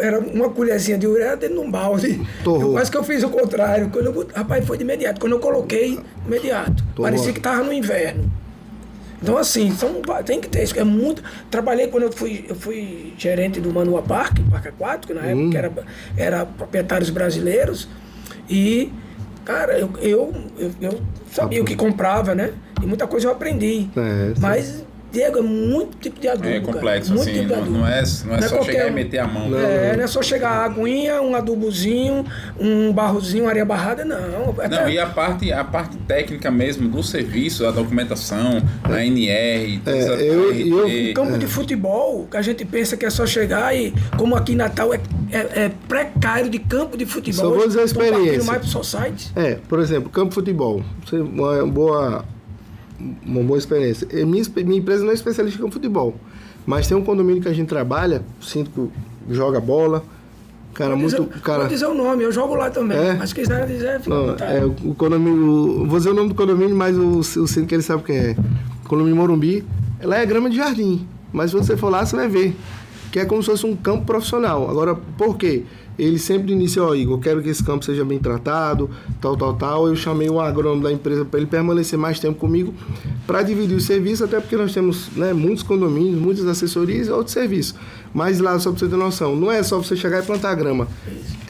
era uma colherzinha de ureia dentro de um balde. Quase que eu fiz o contrário. Rapaz, foi de imediato. Quando eu coloquei, imediato. Parecia que estava no inverno. Então, assim, tem que ter isso. Trabalhei quando eu fui gerente do Manua Parque Aquático, na época era proprietários brasileiros. E, cara, eu sabia o que comprava, né? E muita coisa eu aprendi. Mas, Diego, é muito tipo de adubo. É complexo, cara. Assim, não é só chegar e meter a mão. Não é só chegar a aguinha, um adubozinho, um barrozinho, areia barrada, não. E a parte técnica mesmo do serviço, a documentação, a NR, o campo de futebol, que a gente pensa que é só chegar e, como aqui em Natal é precário de campo de futebol. Só vou dizer a experiência. Mais pro society. Por exemplo, campo de futebol. Uma boa experiência. Minha empresa não é especialista em futebol, mas tem um condomínio que a gente trabalha, o síndico joga bola, Vou dizer o nome, eu jogo lá também, mas se quiser dizer, fica à vontade. O condomínio, vou dizer o nome do condomínio, mas o síndico ele sabe quem é. O condomínio Morumbi, lá é grama de jardim, mas se você for lá, você vai ver que é como se fosse um campo profissional. Agora, por quê? Ele sempre inicia, Igor, eu quero que esse campo seja bem tratado, tal. Eu chamei o agrônomo da empresa para ele permanecer mais tempo comigo para dividir o serviço, até porque nós temos muitos condomínios, muitas assessorias e outros serviços. Mas lá, só para você ter noção, não é só você chegar e plantar grama.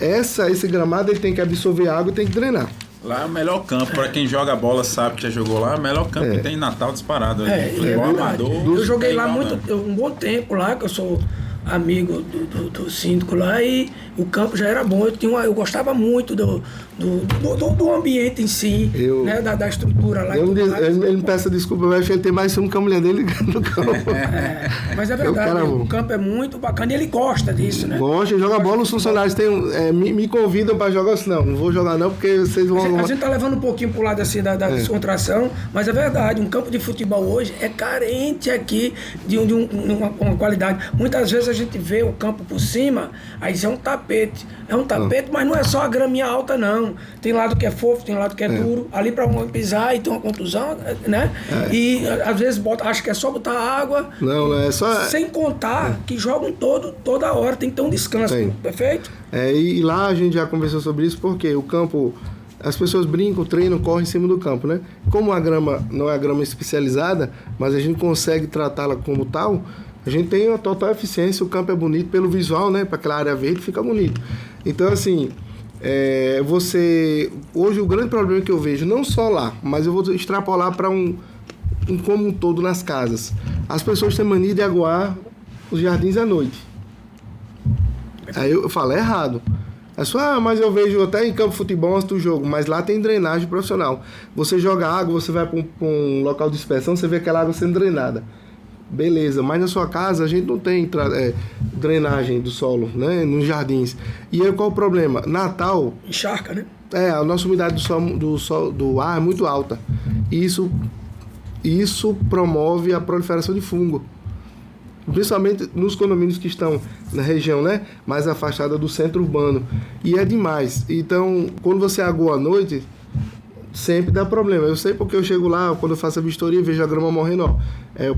Esse gramado ele tem que absorver água e tem que drenar. Lá é o melhor campo, para quem joga bola sabe que já jogou lá, é o melhor campo que tem em Natal disparado. Eu joguei lá um bom tempo lá, que eu sou amigo do síndico lá, e o campo já era bom. Eu gostava muito do ambiente em si, da estrutura lá. Ele me peça desculpa, eu acho que ele tem mais que a mulher dele no campo. Mas é verdade, o campo é muito bacana e ele gosta disso, né? Gosta, joga bola, os funcionários me convidam para jogar, assim, não vou jogar não, porque vocês vão... A gente tá levando um pouquinho pro lado assim da descontração, mas é verdade, um campo de futebol hoje é carente aqui de uma qualidade. Muitas vezes a gente vê o campo por cima, aí é um tapete. Mas não é só a graminha alta, não. Tem lado que é fofo, tem lado que é duro. Ali para um pisar e ter uma contusão, né? E às vezes acha que é só botar água. Não é só... Sem contar que jogam toda hora, tem que ter um descanso, perfeito? E lá a gente já conversou sobre isso, porque o campo... As pessoas brincam, treinam, correm em cima do campo, né? Como a grama não é a grama especializada, mas a gente consegue tratá-la como tal, a gente tem uma total eficiência, o campo é bonito pelo visual, né? Para aquela área verde fica bonito. Então, assim, hoje o grande problema que eu vejo, não só lá, mas eu vou extrapolar para como um todo nas casas. As pessoas têm mania de aguar os jardins à noite. Aí eu falo, é errado. É só, mas eu vejo até em campo de futebol antes do jogo, mas lá tem drenagem profissional. Você joga água, você vai para um local de inspeção, você vê aquela água sendo drenada. Beleza, mas na sua casa a gente não tem drenagem do solo, né? Nos jardins. E aí qual o problema? Natal... Encharca, né? A nossa umidade do ar é muito alta. Isso promove a proliferação de fungo. Principalmente nos condomínios que estão na região, né, mais afastada do centro urbano. E é demais. Então, quando você agua à noite, sempre dá problema. Eu sei porque eu chego lá, quando eu faço a vistoria, vejo a grama morrendo, ó.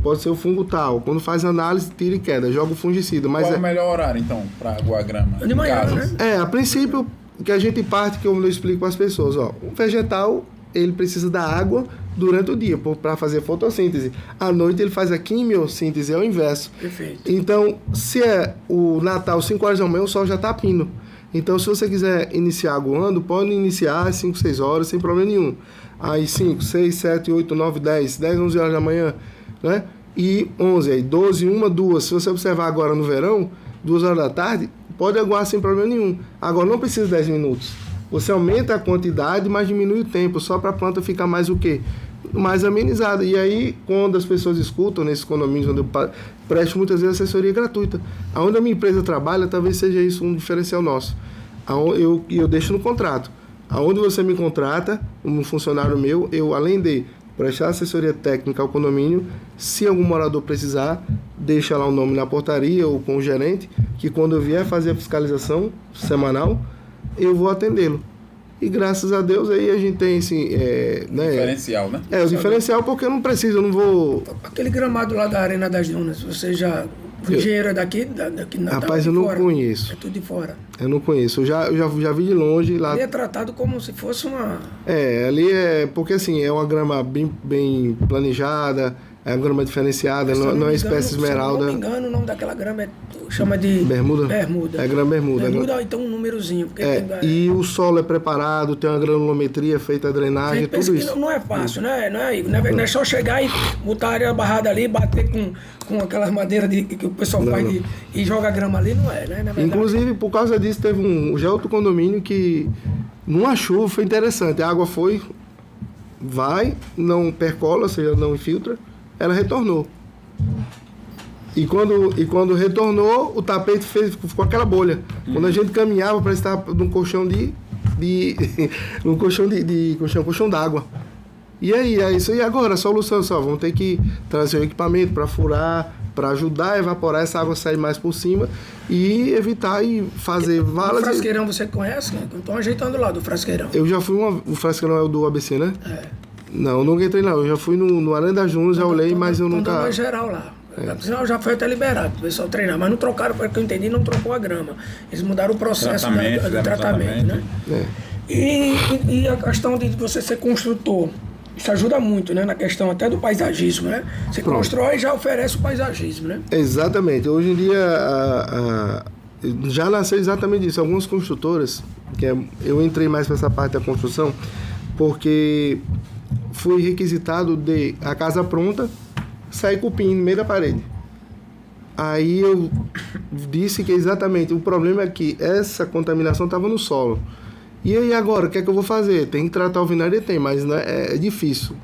Pode ser o fungo tal. Quando faz análise, tira e queda, joga o fungicida. Mas qual é o melhor horário, então, para aguar a grama? De manhã, né? A princípio, que a gente parte, que eu explico para as pessoas, ó. O vegetal, ele precisa da água durante o dia para fazer fotossíntese. À noite ele faz a quimiossíntese, é o inverso. Perfeito. Então, se é o Natal 5 horas da manhã, o sol já está pindo. Então, se você quiser iniciar aguando, pode iniciar às 5, 6 horas, sem problema nenhum. Aí 5, 6, 7, 8, 9, 10, 11 horas da manhã, né? E 11, aí 12, 1, 2. Se você observar agora no verão, 2 horas da tarde, pode aguar sem problema nenhum. Agora, não precisa 10 minutos. Você aumenta a quantidade, mas diminui o tempo, só para a planta ficar mais o quê? Mais amenizada. E aí, quando as pessoas escutam nesses condomínios, onde eu presto muitas vezes assessoria gratuita. Aonde a minha empresa trabalha, talvez seja isso um diferencial nosso. Eu deixo no contrato. Aonde você me contrata, um funcionário meu, eu, além de prestar assessoria técnica ao condomínio, se algum morador precisar, deixa lá o nome na portaria ou com o gerente, que quando eu vier fazer a fiscalização semanal, eu vou atendê-lo. E graças a Deus aí a gente tem esse... diferencial, né? O diferencial porque eu não preciso, eu não vou... Aquele gramado lá da Arena das Dunas, você já... O engenheiro é daqui Rapaz, eu não conheço. É tudo de fora. Eu não conheço, eu já vi de longe lá. Ali é tratado como se fosse uma... Ali é... Porque assim, é uma grama bem planejada, é uma grama diferenciada, não é espécie esmeralda. Se eu não me engano, o nome daquela grama chama de... Bermuda? Bermuda. É grama bermuda. Bermuda, então um númerozinho. Porque e o solo é preparado, tem uma granulometria feita a drenagem, tudo isso. Não é fácil, né? Não é só chegar e botar a areia barrada ali, bater com aquelas madeiras que o pessoal faz e joga a grama ali, não é, né? Inclusive, por causa disso, teve já outro condomínio que, numa chuva, foi interessante. A água não percola, ou seja, não infiltra, ela retornou. E quando retornou, o tapete ficou aquela bolha. Quando a gente caminhava, parecia estar num colchão colchão d'água. E aí, é isso. E agora, a solução só, vamos ter que trazer o equipamento para furar, para ajudar a evaporar essa água, sair mais por cima e evitar e fazer valas. O frasqueirão você conhece, né? Estou ajeitando lá do frasqueirão. Eu já fui o frasqueirão é o do ABC, né? Não, eu nunca entrei não. Eu já fui no Arena das Dunas, já olhei, mas eu nunca... Estão dando geral lá. Senão já foi até liberado, o pessoal treinar, mas não trocaram, pelo que eu entendi, não trocou a grama. Eles mudaram o processo do tratamento, né? E a questão de você ser construtor, isso ajuda muito, né? Na questão até do paisagismo, né? Você constrói e já oferece o paisagismo, né? Exatamente. Hoje em dia já nasceu exatamente isso. Algumas construtoras, eu entrei mais para essa parte da construção, porque fui requisitado de a casa pronta, sair cupim no meio da parede. Aí eu disse que exatamente o problema é que essa contaminação estava no solo. E aí agora, o que é que eu vou fazer? Tem que tratar o vinagre? Tem, mas não é difícil,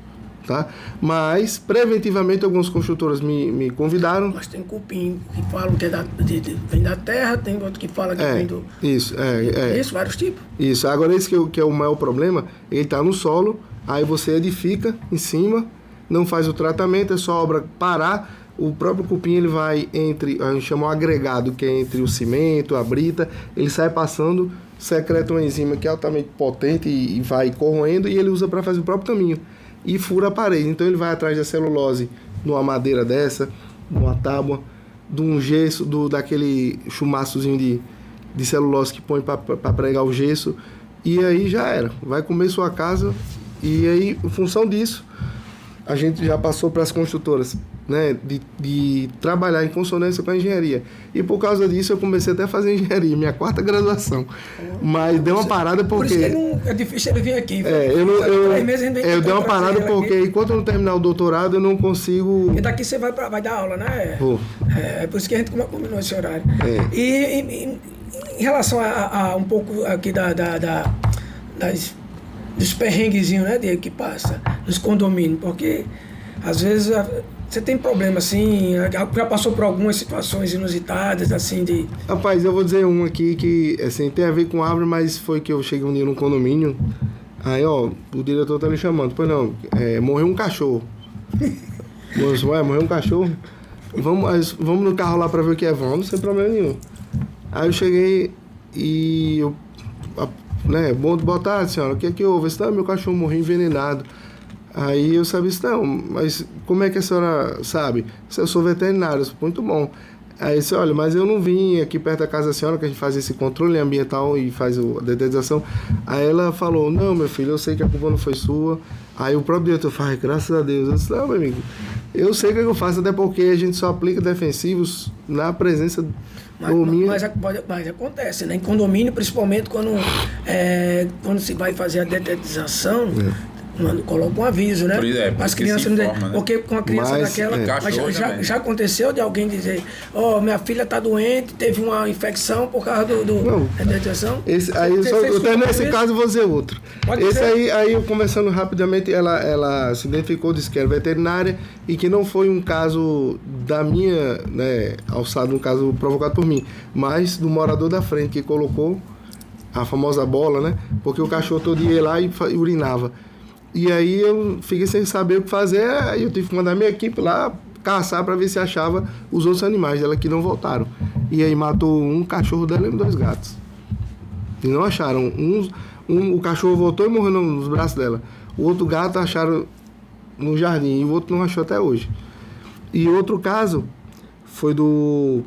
tá? Mas, preventivamente, alguns construtores me convidaram. Mas tem cupim que falam que vem da terra, tem outro que fala que vem do... Isso, Isso, vários tipos. Isso, agora esse que é o maior problema, ele está no solo, aí você edifica em cima, não faz o tratamento, é só a obra parar, o próprio cupim ele vai a gente chama o agregado, que é entre o cimento, a brita, ele sai passando, secreta uma enzima que é altamente potente e vai corroendo, e ele usa para fazer o próprio caminho, e fura a parede. Então ele vai atrás da celulose numa madeira dessa, numa tábua, de um gesso, daquele chumaçozinho de celulose que põe para pregar o gesso, e aí já era, vai comer sua casa. E aí, em função disso, a gente já passou para as construtoras, né, de trabalhar em consonância com a engenharia. E por causa disso eu comecei até a fazer engenharia, minha 4ª graduação. Mas deu uma parada porque... Por isso que é difícil ele vir aqui. Eu dei uma parada porque enquanto eu não terminar o doutorado eu não consigo... E daqui você vai dar aula, né? Vou. É por isso que a gente combinou esse horário. em relação a um pouco aqui dos perrenguezinhos, né, que passa nos condomínios, porque às vezes você tem problema assim, já passou por algumas situações inusitadas, assim, de... Rapaz, eu vou dizer um aqui que, assim, tem a ver com árvore, mas foi que eu cheguei um dia num condomínio, aí, ó, o diretor tá me chamando, pois não, morreu um cachorro. Morreu um cachorro? Vamos no carro lá pra ver o que é, vamos, sem problema nenhum. Aí eu cheguei e boa tarde, senhora, o que é que houve? Não, meu cachorro morreu envenenado. Aí eu sabia, não, mas como é que a senhora sabe? Eu sou veterinário, muito bom. Aí eu disse, olha, mas eu não vim aqui perto da casa da senhora, que a gente faz esse controle ambiental e faz a detetização. Aí ela falou, não, meu filho, eu sei que a culpa não foi sua. Aí o próprio diretor falou, graças a Deus. Eu disse, não, meu amigo, eu sei o que eu faço, até porque a gente só aplica defensivos na presença mas acontece, né? Em condomínio, principalmente quando se vai fazer a detetização, coloca um aviso, né? As crianças não informa, né? Porque com a criança daquela. Mas já aconteceu de alguém dizer, minha filha está doente, teve uma infecção por causa da detetização? Eu terminei esse caso e vou dizer outro. Aí eu conversando rapidamente, ela se identificou, disse que era veterinária e que não foi um caso da minha, né, alçado, um caso provocado por mim, mas do morador da frente que colocou a famosa bola, né? Porque o cachorro todo dia ia lá e urinava. E aí eu fiquei sem saber o que fazer, aí eu tive que mandar minha equipe lá caçar para ver se achava os outros animais dela que não voltaram. E aí matou um cachorro dela e 2 gatos. E não acharam. O cachorro voltou e morreu nos braços dela. O outro gato acharam no jardim e o outro não achou até hoje. E outro caso foi do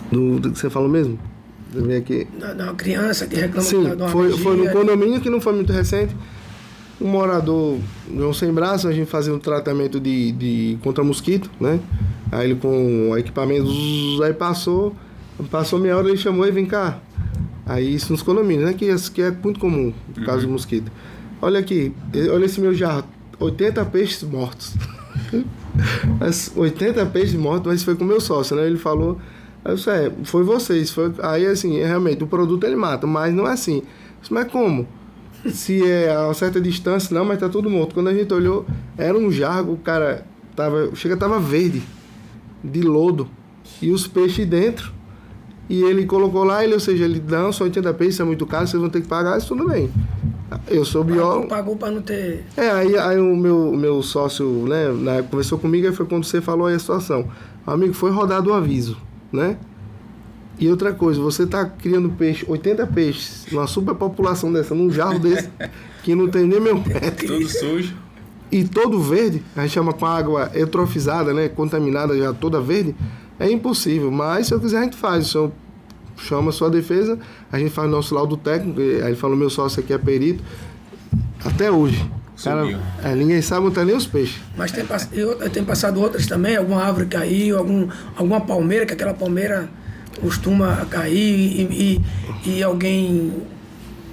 que você falou mesmo? Deixa eu ver aqui. Da criança que reclamou. Sim, de uma foi no condomínio que não foi muito recente. Um morador de sem braço, a gente fazia um tratamento contra mosquito, né? Aí ele com o equipamento, aí passou meia hora, ele chamou e vem cá. Aí isso nos condomínios, né? Que é muito comum, por causa do mosquito. Olha aqui, olha esse meu jarro, 80 peixes mortos. 80 peixes mortos, mas foi com o meu sócio, né? Ele falou, aí eu disse, foi vocês. Aí assim, realmente, o produto ele mata, mas não é assim. Mas como? Se é a uma certa distância, não, mas tá tudo morto. Quando a gente olhou, era um jarro, o cara tava verde, de lodo, e os peixes dentro. E ele colocou lá, ou seja, ele, não, só 80 peixes, é muito caro, vocês vão ter que pagar, isso tudo bem. Eu sou biólogo. Pagou para não ter... Aí o meu sócio, né, conversou comigo, aí foi quando você falou aí a situação. Amigo, foi rodado o aviso, né? E outra coisa, você está criando 80 peixes, numa superpopulação dessa, num jarro desse, que não tem nem meio metro. Tudo sujo. E todo verde, a gente chama com água eutrofizada, né, contaminada já toda verde, é impossível. Mas se eu quiser a gente faz, o senhor chama a sua defesa, a gente faz o nosso laudo técnico, aí ele falou, meu sócio aqui é perito, até hoje. Cara, ninguém sabe onde tá nem os peixes. Mas tem passado outras também, alguma árvore caiu, alguma palmeira, que aquela palmeira costuma cair e alguém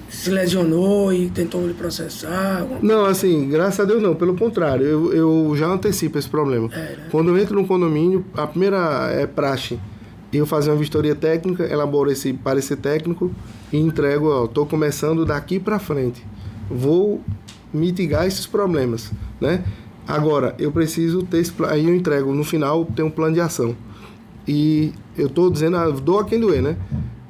se lesionou e tentou lhe processar? Não, assim, graças a Deus não, pelo contrário, eu já antecipo esse problema. Né? Quando eu entro num condomínio, a primeira praxe, eu fazer uma vistoria técnica, elaboro esse parecer técnico e entrego, estou começando daqui para frente, vou mitigar esses problemas, né? Agora, eu preciso ter aí eu entrego, no final, tem um plano de ação. E eu estou dizendo, dou a quem doer, né?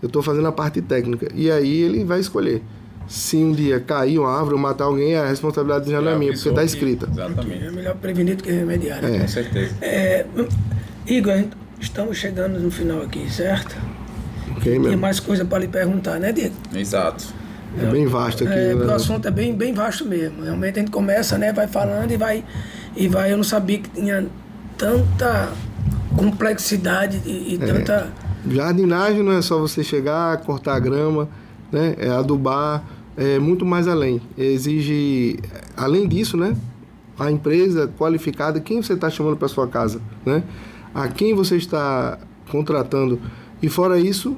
Eu estou fazendo a parte técnica. E aí ele vai escolher. Se um dia cair uma árvore ou matar alguém, a responsabilidade já não é minha, porque está escrita. Exatamente. É melhor prevenir do que remediar, né? Com certeza. Igor, estamos chegando no final aqui, certo? Ok, Tem mesmo. mais coisa para lhe perguntar, né, Diego? Exato. É bem vasto aqui. Porque né? o assunto é bem vasto mesmo. Realmente a gente começa, né, vai falando e vai. Eu não sabia que tinha tanta complexidade e tanta... Jardinagem não é só você chegar, cortar a grama, né? É adubar, é muito mais além. Exige, além disso, né? A empresa qualificada, quem você está chamando para sua casa, né? A quem você está contratando. E fora isso,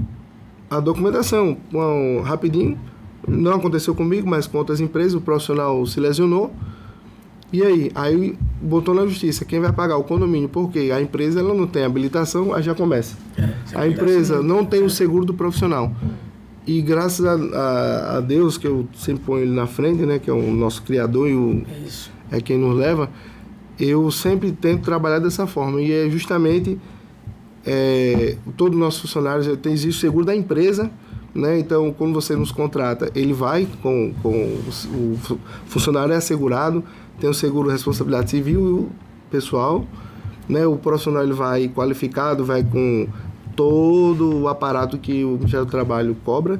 a documentação. Bom, rapidinho, não aconteceu comigo, mas com outras empresas, o profissional se lesionou. E aí botou na justiça, quem vai pagar o condomínio? Porque a empresa ela não tem habilitação, aí já começa. A empresa não tem o seguro do profissional. E graças a Deus, que eu sempre ponho ele na frente, né, que é o nosso criador e é quem nos leva, eu sempre tento trabalhar dessa forma. E é justamente todos os nossos funcionários existe o seguro da empresa, né? Então, quando você nos contrata, ele vai com o funcionário é assegurado, tem o seguro de responsabilidade civil e pessoal, né? O profissional ele vai qualificado, vai com todo o aparato que o Ministério do Trabalho cobra.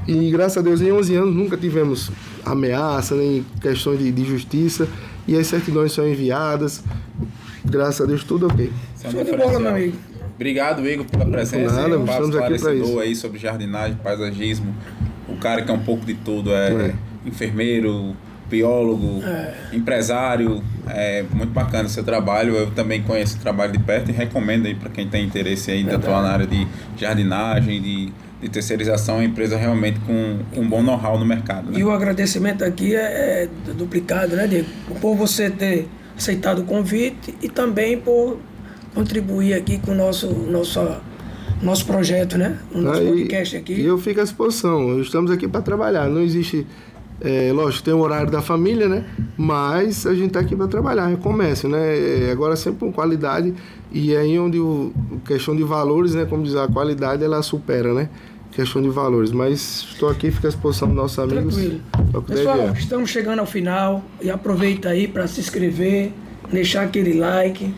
E graças a Deus, em 11 anos nunca tivemos ameaça, nem questões de justiça, e as certidões são enviadas. Graças a Deus, tudo ok. Show de bola, meu amigo. Obrigado, Igor, pela presença. Nada, estamos aqui para isso. Aí sobre jardinagem, paisagismo. O cara que é um pouco de tudo, enfermeiro, biólogo, empresário. É muito bacana o seu trabalho. Eu também conheço o trabalho de perto e recomendo aí para quem tem interesse aí de atuar na área de jardinagem, de terceirização, é uma empresa realmente com um bom know-how no mercado. Né? E o agradecimento aqui é duplicado, né, Diego? Por você ter aceitado o convite e também por contribuir aqui com o nosso projeto, né? O nosso podcast aqui. E eu fico à disposição. Estamos aqui para trabalhar. Não existe... lógico, tem o horário da família, né? Mas a gente está aqui para trabalhar, é comércio, né? Agora sempre com qualidade, e é aí onde questão de valores, né? Como diz, a qualidade ela supera, né? Questão de valores. Mas estou aqui, fico à disposição dos nossos amigos. Tranquilo. Pessoal, estamos chegando ao final e aproveita aí para se inscrever, deixar aquele like,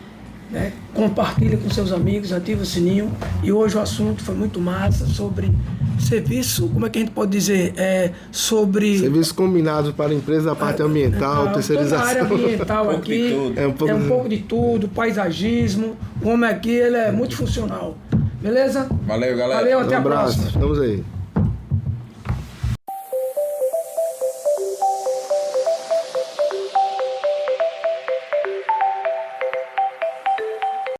né? Compartilha com seus amigos, ativa o sininho. E hoje o assunto foi muito massa sobre serviço, como é que a gente pode dizer? Sobre... Serviços combinados para a empresa da parte ambiental, terceirização. Toda a área ambiental aqui, um pouco de tudo, paisagismo. O homem aqui, ele é multifuncional. Beleza? Valeu, galera. Valeu, até a abraço. próxima. Estamos aí.